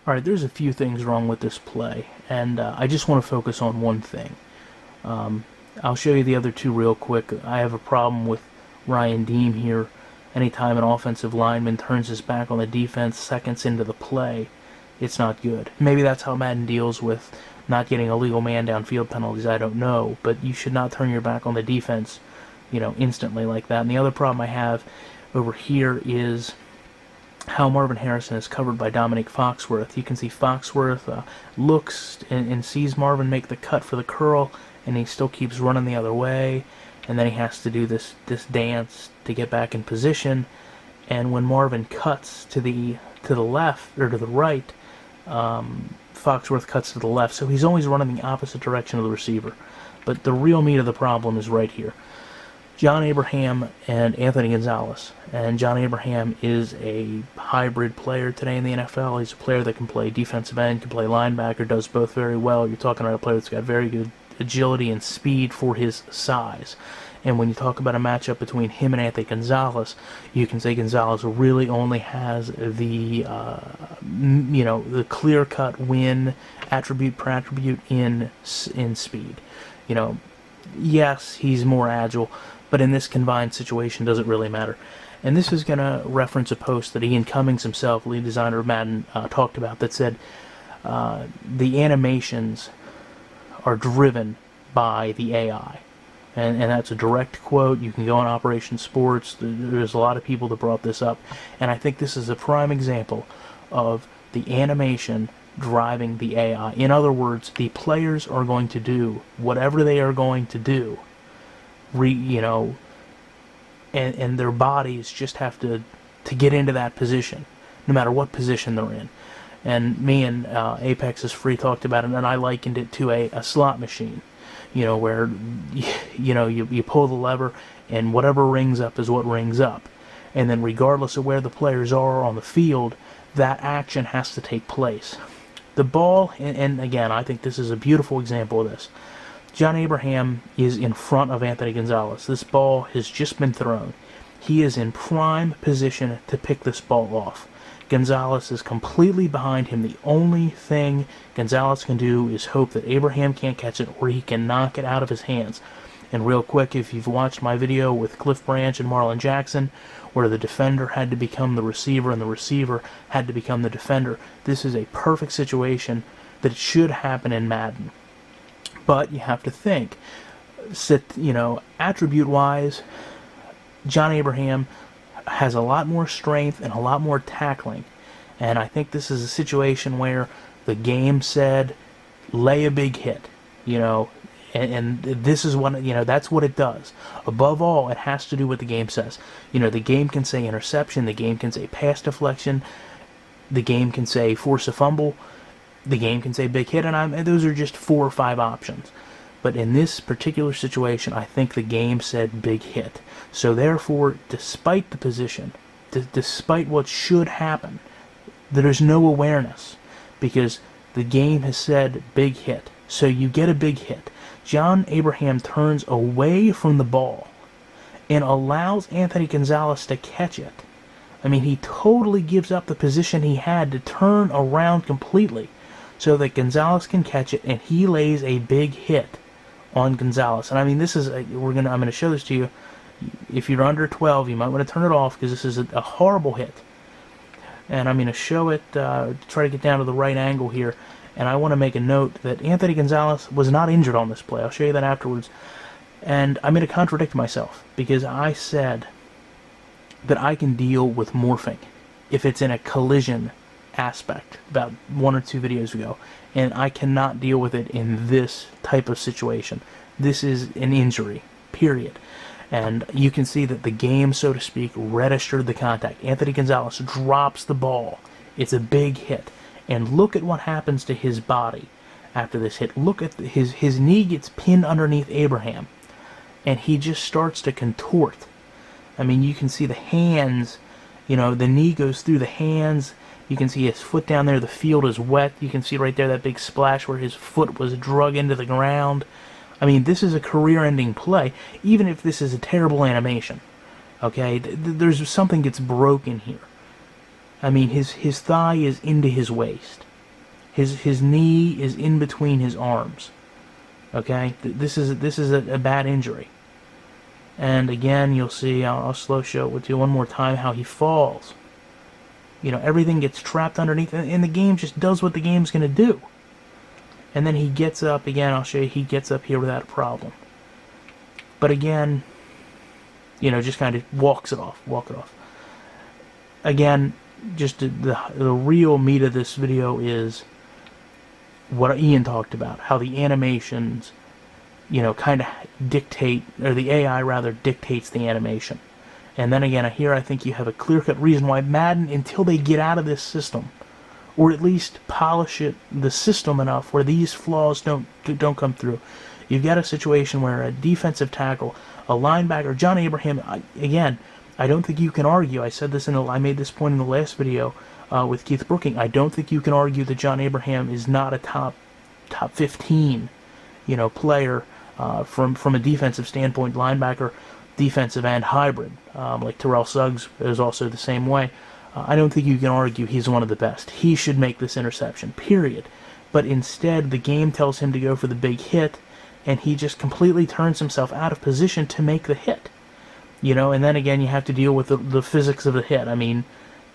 Alright, there's a few things wrong with this play, and I just want to focus on one thing. I'll show you the other two real quick. I have a problem with Ryan Deem here. Anytime an offensive lineman turns his back on the defense seconds into the play, it's not good. Maybe that's how Madden deals with not getting illegal man downfield penalties, I don't know, but you should not turn your back on the defense, instantly like that. And the other problem I have over here is how Marvin Harrison is covered by Dominique Foxworth. You can see Foxworth looks and sees Marvin make the cut for the curl, and he still keeps running the other way, and then he has to do this dance to get back in position. And when Marvin cuts to the left or to the right, Foxworth cuts to the left, so he's always running the opposite direction of the receiver. But the real meat of the problem is right here. John Abraham and Anthony Gonzalez. And John Abraham is a hybrid player today in the NFL. He's a player that can play defensive end, can play linebacker, does both very well. You're talking about a player that's got very good agility and speed for his size. And when you talk about a matchup between him and Anthony Gonzalez, you can say Gonzalez really only has the clear-cut win attribute per attribute in speed. Yes, he's more agile, but in this combined situation, does it really matter? And this is going to reference a post that Ian Cummings himself, lead designer of Madden, talked about, that said the animations are driven by the AI. And that's a direct quote. You can go on Operation Sports. There's a lot of people that brought this up. And I think this is a prime example of the animation driving the AI. In other words, the players are going to do whatever they are going to do. And their bodies just have to get into that position, no matter what position they're in. And me and Apex is Free talked about it, and I likened it to a slot machine. Where you pull the lever and whatever rings up is what rings up. And then regardless of where the players are on the field, that action has to take place. The ball, and again, I think this is a beautiful example of this. John Abraham is in front of Anthony Gonzalez. This ball has just been thrown. He is in prime position to pick this ball off. Gonzalez is completely behind him. The only thing Gonzalez can do is hope that Abraham can't catch it or he can knock it out of his hands. And real quick, if you've watched my video with Cliff Branch and Marlon Jackson, where the defender had to become the receiver and the receiver had to become the defender, this is a perfect situation that it should happen in Madden. But you have to think, attribute-wise, John Abraham has a lot more strength and a lot more tackling. And I think this is a situation where the game said, lay a big hit, and this is what, that's what it does. Above all, it has to do what the game says. The game can say interception, the game can say pass deflection, the game can say force a fumble, the game can say big hit, and those are just 4 or 5 options. But in this particular situation, I think the game said big hit. So therefore, despite the position, despite what should happen, there is no awareness because the game has said big hit. So you get a big hit. John Abraham turns away from the ball and allows Anthony Gonzalez to catch it. I mean, he totally gives up the position he had to turn around completely so that Gonzalez can catch it, and he lays a big hit on Gonzalez. And I mean, this is I'm going to show this to you. If you're under 12, you might want to turn it off because this is a horrible hit. And I'm going to show it, try to get down to the right angle here. And I want to make a note that Anthony Gonzalez was not injured on this play. I'll show you that afterwards. And I'm going to contradict myself because I said that I can deal with morphing if it's in a collision aspect about 1 or 2 videos ago, and I cannot deal with it in this type of situation. This is an injury, period. And you can see that the game, so to speak, registered the contact. Anthony Gonzalez drops the ball. It's a big hit. And look at what happens to his body after this hit. Look at his knee gets pinned underneath Abraham, and he just starts to contort. I mean, you can see the hands, the knee goes through the hands. You can see his foot down there. The field is wet. You can see right there that big splash where his foot was drug into the ground. I mean, this is a career-ending play, even if this is a terrible animation. Okay? There's something gets broken here. I mean, his thigh is into his waist. His knee is in between his arms. Okay, this is a bad injury. And again, you'll see, I'll slow show it with you one more time, how he falls. You know, everything gets trapped underneath, and the game just does what the game's going to do. And then he gets up, again, I'll show you, he gets up here without a problem. But again, you know, just kind of walk it off. Again, just the real meat of this video is what Ian talked about, how the animations, you know, kind of dictate, or the AI rather dictates the animation. And then again, here I think you have a clear-cut reason why Madden, until they get out of this system, or at least polish the system enough where these flaws don't come through, you've got a situation where a defensive tackle, a linebacker, John Abraham, again, I don't think you can argue. I said this I made this point in the last video with Keith Brooking. I don't think you can argue that John Abraham is not a top 15, you know, player from a defensive standpoint, linebacker, defensive end hybrid. Like Terrell Suggs is also the same way. I don't think you can argue he's one of the best. He should make this interception, period. But instead, the game tells him to go for the big hit, and he just completely turns himself out of position to make the hit. You know, and then again, you have to deal with the physics of the hit. I mean,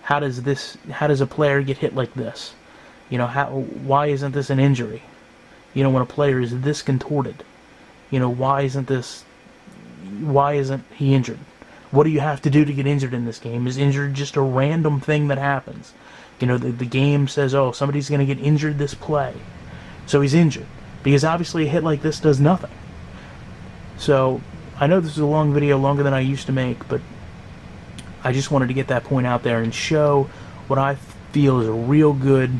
how does a player get hit like this? You know, why isn't this an injury? You know, when a player is this contorted, you know, why isn't he injured? What do you have to do to get injured in this game? Is injured just a random thing that happens? You know, the game says, oh, somebody's going to get injured this play, so he's injured. Because obviously a hit like this does nothing. So, I know this is a long video, longer than I used to make, but I just wanted to get that point out there and show what I feel is a real good,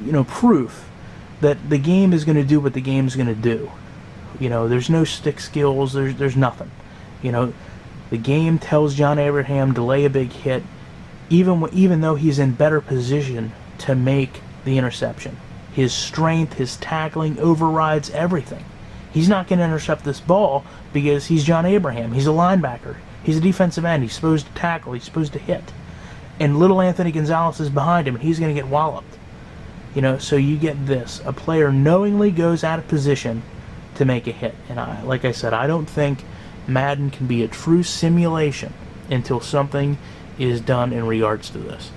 you know, proof that the game is going to do what the game's going to do. You know, there's no stick skills, there's nothing. You know, the game tells John Abraham to lay a big hit, even though he's in better position to make the interception. His strength, his tackling overrides everything. He's not going to intercept this ball because he's John Abraham. He's a linebacker. He's a defensive end. He's supposed to tackle. He's supposed to hit. And little Anthony Gonzalez is behind him, and he's going to get walloped. You know, so you get this. A player knowingly goes out of position to make a hit. And like I said, I don't think Madden can be a true simulation until something is done in regards to this.